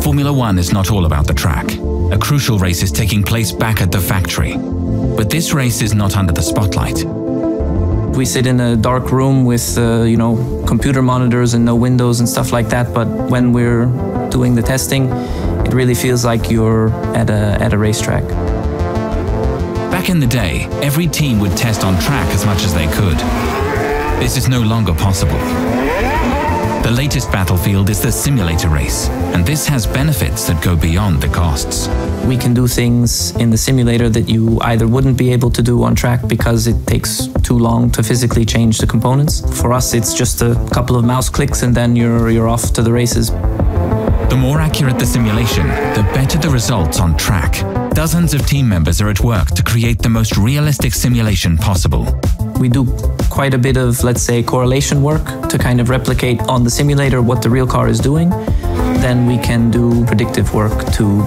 Formula One is not all about the track. A crucial race is taking place back at the factory. But this race is not under the spotlight. We sit in a dark room with, computer monitors and no windows and stuff like that. But when we're doing the testing, it really feels like you're at a racetrack. Back in the day, every team would test on track as much as they could. This is no longer possible. The latest battlefield is the simulator race, and this has benefits that go beyond the costs. We can do things in the simulator that you either wouldn't be able to do on track because it takes too long to physically change the components. For us, it's just a couple of mouse clicks and then you're off to the races. The more accurate the simulation, the better the results on track. Dozens of team members are at work to create the most realistic simulation possible. We do quite a bit of, let's say, correlation work to kind of replicate on the simulator what the real car is doing. Then we can do predictive work to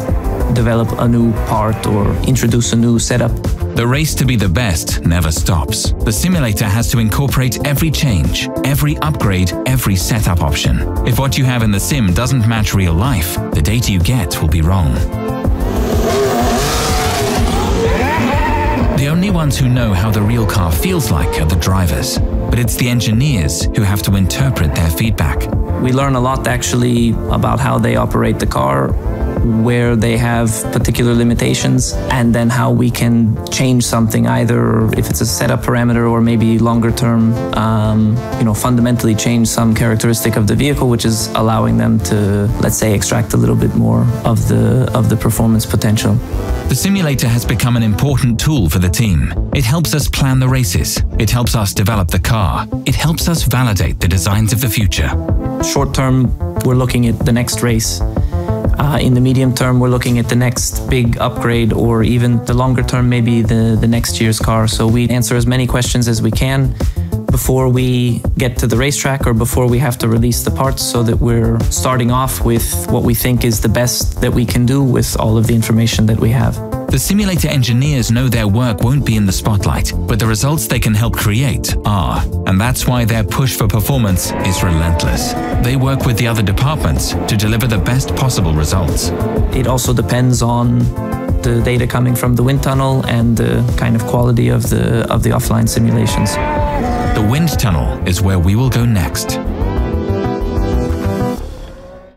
develop a new part or introduce a new setup. The race to be the best never stops. The simulator has to incorporate every change, every upgrade, every setup option. If what you have in the sim doesn't match real life, the data you get will be wrong. The only ones who know how the real car feels like are the drivers, but it's the engineers who have to interpret their feedback. We learn a lot actually about how they operate the car, where they have particular limitations, and then how we can change something, either if it's a setup parameter or maybe longer term, fundamentally change some characteristic of the vehicle, which is allowing them to, let's say, extract a little bit more of the performance potential. The simulator has become an important tool for the team. It helps us plan the races. It helps us develop the car. It helps us validate the designs of the future. Short term, we're looking at the next race. In the medium term, we're looking at the next big upgrade, or even the longer term, maybe the next year's car. So we answer as many questions as we can before we get to the racetrack or before we have to release the parts, so that we're starting off with what we think is the best that we can do with all of the information that we have. The simulator engineers know their work won't be in the spotlight, but the results they can help create are. And that's why their push for performance is relentless. They work with the other departments to deliver the best possible results. It also depends on the data coming from the wind tunnel and the kind of quality of the offline simulations. The wind tunnel is where we will go next.